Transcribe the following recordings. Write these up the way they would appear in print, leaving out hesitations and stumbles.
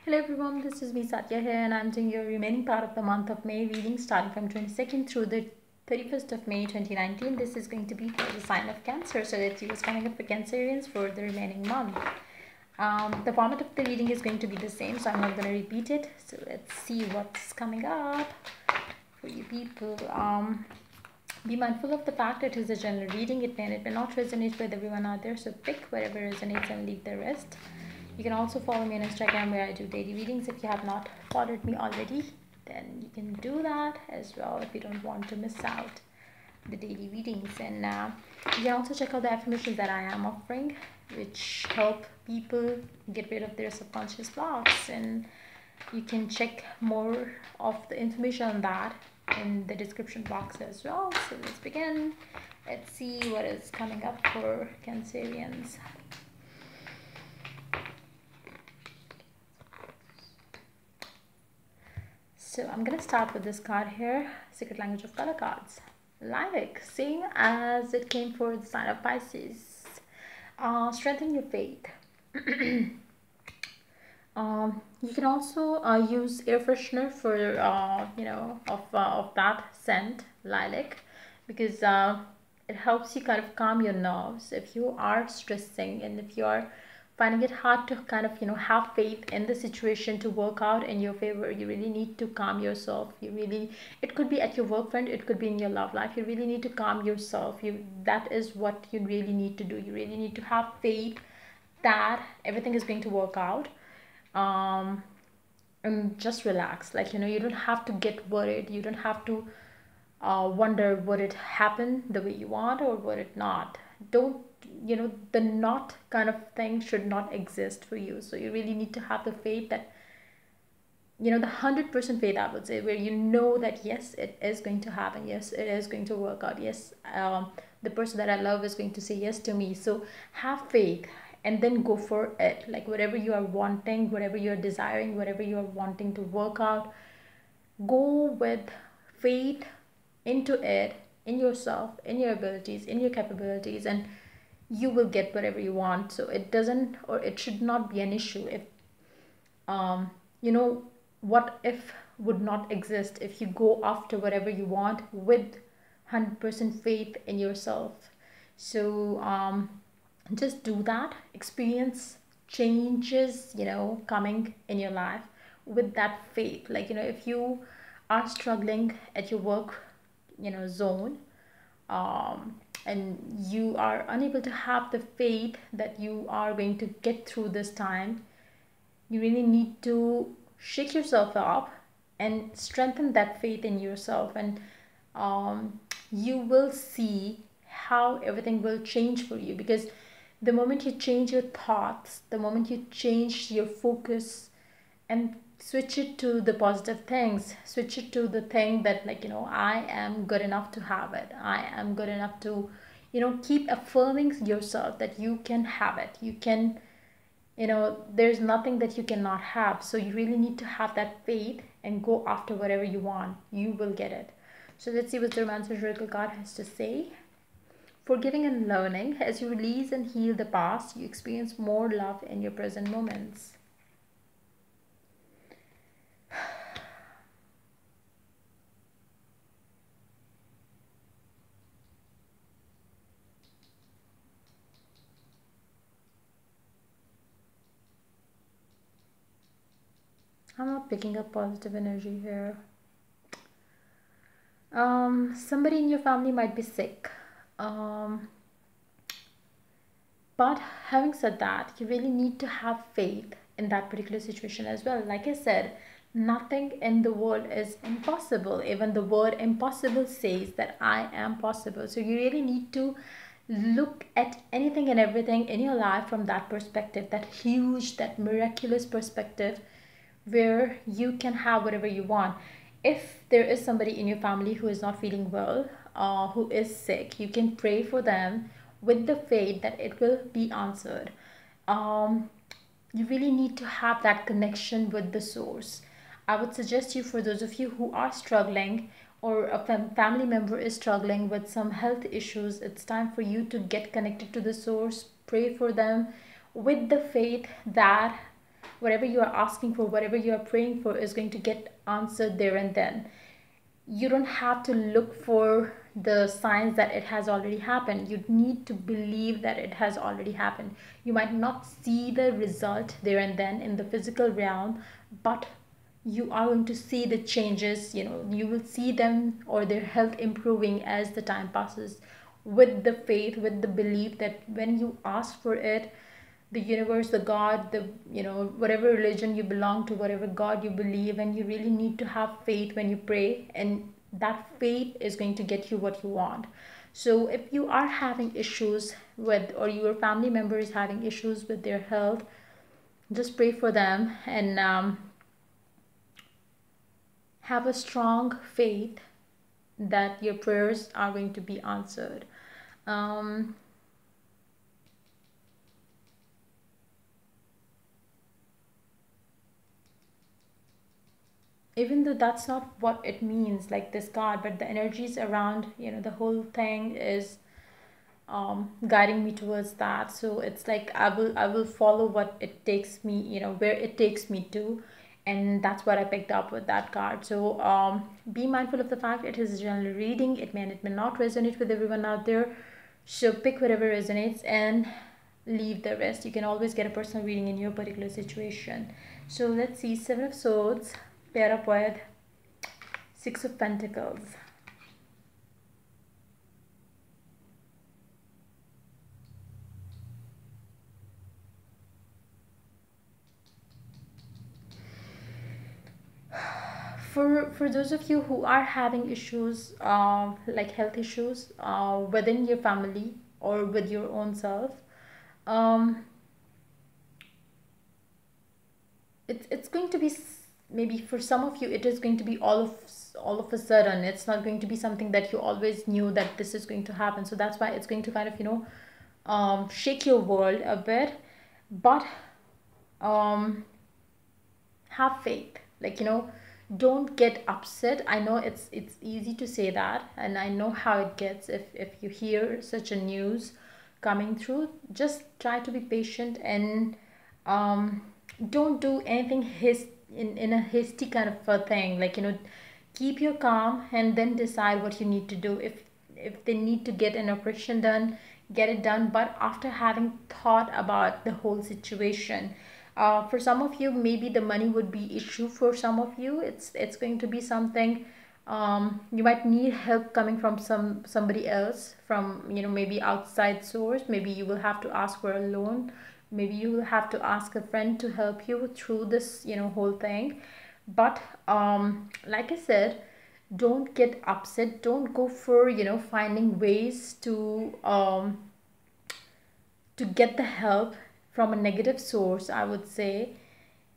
Hello everyone, this is me Satya here and I'm doing your remaining part of the month of May reading starting from 22nd through the 31st of May 2019. This is going to be for the sign of Cancer, so let's see what's coming up for Cancerians for the remaining month. The format of the reading is going to be the same, so I'm not going to repeat it. So let's see what's coming up for you people. Be mindful of the fact that it is a general reading. It may not resonate with everyone out there, so pick whatever resonates and leave the rest. You can also follow me on Instagram where I do daily readings. If you have not followed me already, then you can do that as well if you don't want to miss out the daily readings. And you can also check out the affirmations that I am offering, which help people get rid of their subconscious blocks. And you can check more of the information on that in the description box as well. So let's begin. Let's see what is coming up for Cancerians. So I'm going to start with this card here, Secret Language of Color cards. Lilac, same as it came for the sign of Pisces. Strengthen your faith. You can also use air freshener for, of that scent, lilac, because it helps you kind of calm your nerves if you are stressing and if you are finding it hard to kind of have faith in the situation to work out in your favor. You really need to calm yourself. It could be at your work front, it could be in your love life. You really need to calm yourself. That is what you really need to do. You really need to have faith that everything is going to work out. And just relax. You don't have to get worried. You don't have to wonder would it happen the way you want or would it not. Don't, the not kind of thing should not exist for you. So you really need to have the faith that, the 100% faith, I would say, where that yes, it is going to happen. Yes, it is going to work out. Yes, the person that I love is going to say yes to me. So have faith and then go for it. Like whatever you are wanting, whatever you're desiring, whatever you're wanting to work out, go with faith into it, in yourself, in your abilities, in your capabilities, and you will get whatever you want. So it doesn't, or it should not be an issue if what if would not exist if you go after whatever you want with 100% faith in yourself. So just do that. Experience changes coming in your life with that faith. If you are struggling at your work zone, and you are unable to have the faith that you are going to get through this time, you really need to shake yourself up and strengthen that faith in yourself, and you will see how everything will change for you. Because the moment you change your thoughts, the moment you change your focus and switch it to the positive things, switch it to the thing that I am good enough to have it, I am good enough to keep affirming yourself that you can have it, you can, there's nothing that you cannot have. So you really need to have that faith and go after whatever you want. You will get it. So let's see what the Romancer Oracle card has to say. Forgiving and learning. As you release and heal the past, you experience more love in your present moments. I'm not picking up positive energy here. Somebody in your family might be sick. But having said that, you really need to have faith in that particular situation as well. Like I said, nothing in the world is impossible. Even the word impossible says that I am possible. So you really need to look at anything and everything in your life from that perspective, that huge, that miraculous perspective, where you can have whatever you want. If there is somebody in your family who is not feeling well, who is sick, you can pray for them with the faith that it will be answered. You really need to have that connection with the source. I would suggest you, for those of you who are struggling or a family member is struggling with some health issues, it's time for you to get connected to the source, pray for them with the faith that whatever you are asking for, whatever you are praying for is going to get answered there and then. You don't have to look for the signs that it has already happened. You need to believe that it has already happened. You might not see the result there and then in the physical realm, but you are going to see the changes. You will see them or their health improving as the time passes, with the faith, with the belief that when you ask for it, the universe, the God, the whatever religion you belong to, whatever God you believe, and you really need to have faith when you pray, and that faith is going to get you what you want. So if you are having issues with, or your family member is having issues with their health, just pray for them, and have a strong faith that your prayers are going to be answered. um, Even though that's not what it means, like this card, but the energies around, the whole thing is guiding me towards that. So it's like I will follow what it takes me, where it takes me to, and that's what I picked up with that card. So be mindful of the fact it is a general reading. It may not resonate with everyone out there, so pick whatever resonates and leave the rest. You can always get a personal reading in your particular situation. So let's see. Seven of Swords pair up with Six of Pentacles. For those of you who are having issues, like health issues, within your family or with your own self, um, it's going to be, maybe for some of you it is going to be all of a sudden. It's not going to be something that you always knew that this is going to happen. So that's why it's going to kind of shake your world a bit. But um have faith, like, don't get upset. I know it's easy to say that, and I know how it gets if you hear such a news coming through. Just try to be patient, and um don't do anything in a hasty kind of a thing. Like, keep your calm and then decide what you need to do. If they need to get an operation done, get it done, but after having thought about the whole situation. For some of you, maybe the money would be issue. For some of you, it's going to be something, you might need help coming from somebody else, from, maybe outside source. Maybe you will have to ask for a loan. Maybe you will have to ask a friend to help you through this, whole thing. But like I said, don't get upset. Don't go for, finding ways to get the help from a negative source. I would say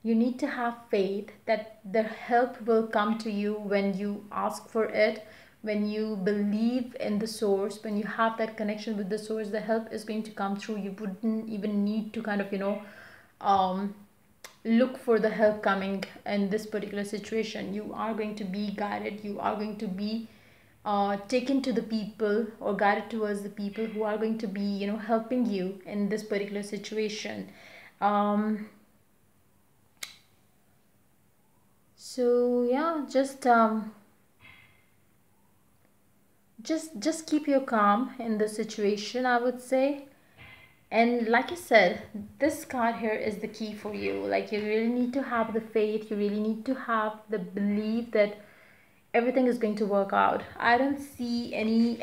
you need to have faith that the help will come to you when you ask for it, when you believe in the source, when you have that connection with the source. The help is going to come through. You wouldn't even need to kind of, um, look for the help coming in this particular situation. You are going to be guided. You are going to be taken to the people, or guided towards the people who are going to be, helping you in this particular situation. um, so yeah, just keep your calm in the situation, I would say. And like I said, this card here is the key for you. Like, you really need to have the faith. You really need to have the belief that everything is going to work out. I don't see any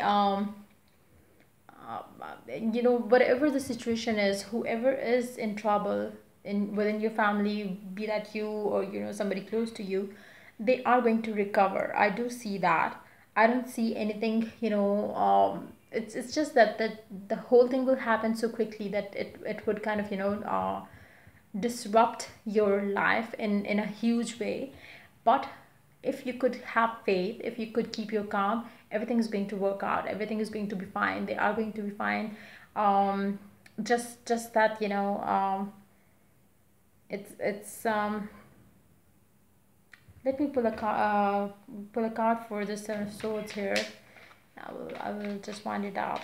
whatever the situation is, whoever is in trouble in within your family, be that you or, somebody close to you, they are going to recover. I do see that. I don't see anything, it's just that the whole thing will happen so quickly that it would kind of, disrupt your life in a huge way. But if you could have faith, if you could keep your calm, everything is going to work out. Everything is going to be fine. They are going to be fine. Just that, it's let me pull a card for the Seven of Swords here. I will just wind it up.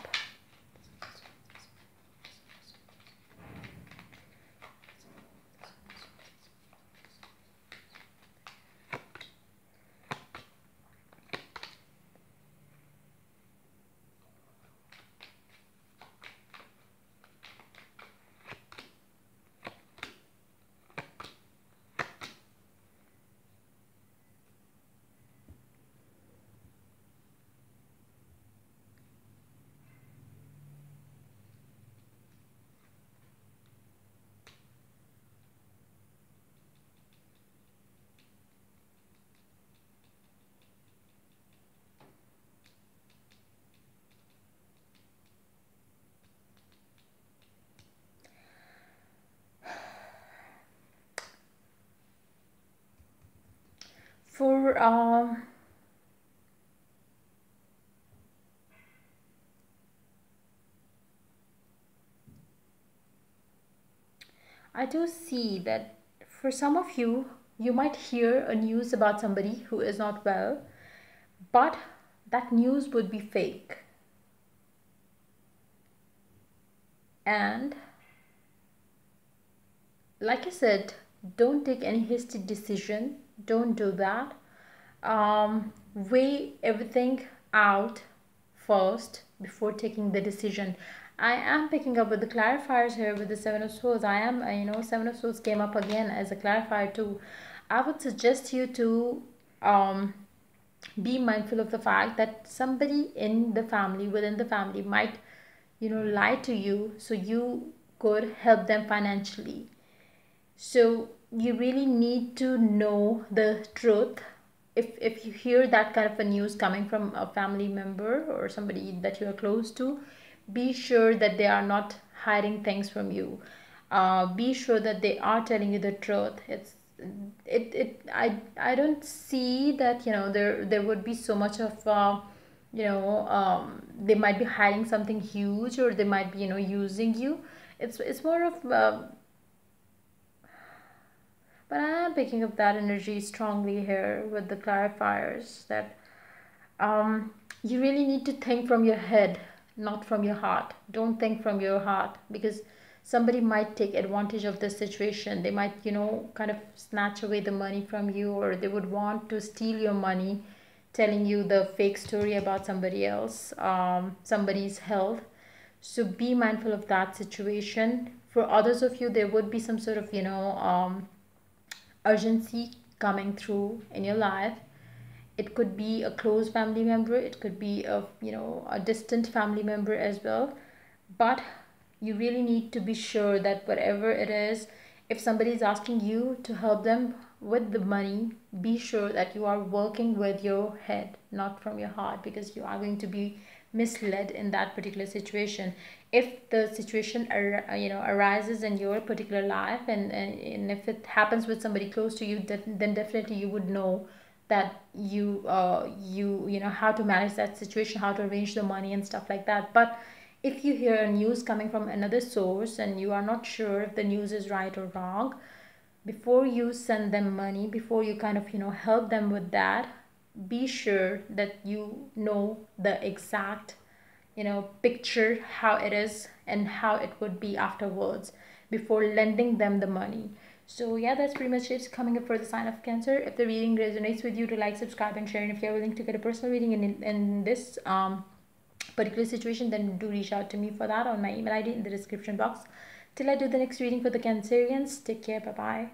for I do see that for some of you, you might hear a news about somebody who is not well, but that news would be fake. And like I said, don't take any hasty decision. Don't do that. Weigh everything out first before taking the decision. I am picking up with the clarifiers here with the Seven of Swords. I am, Seven of Swords came up again as a clarifier too. I would suggest you to um, be mindful of the fact that somebody in the family, within the family, might, lie to you so you could help them financially. So you really need to know the truth. If you hear that kind of a news coming from a family member or somebody that you are close to, be sure that they are not hiding things from you. Be sure that they are telling you the truth. I don't see that there would be so much of they might be hiding something huge, or they might be using you. It's more of but I am picking up that energy strongly here with the clarifiers that you really need to think from your head, not from your heart. Don't think from your heart, because somebody might take advantage of this situation. They might, kind of snatch away the money from you, or they would want to steal your money, telling you the fake story about somebody else, somebody's health. So be mindful of that situation. For others of you, there would be some sort of, urgency coming through in your life. It could be a close family member, it could be a distant family member as well. But you really need to be sure that whatever it is, if somebody is asking you to help them with the money, be sure that you are working with your head, not from your heart, because you are going to be misled in that particular situation. If the situation arises in your particular life, and if it happens with somebody close to you, then definitely you would know that you know how to manage that situation, how to arrange the money and stuff like that. But if you hear news coming from another source and you are not sure if the news is right or wrong, before you send them money, before you kind of help them with that, be sure that you know the exact picture, how it is and how it would be afterwards, before lending them the money. So yeah, that's pretty much it coming up for the sign of Cancer. If the reading resonates with you, to like, subscribe and share. And if you're willing to get a personal reading in this particular situation, then do reach out to me for that on my email ID in the description box. Till I do the next reading for the Cancerians, take care. Bye bye.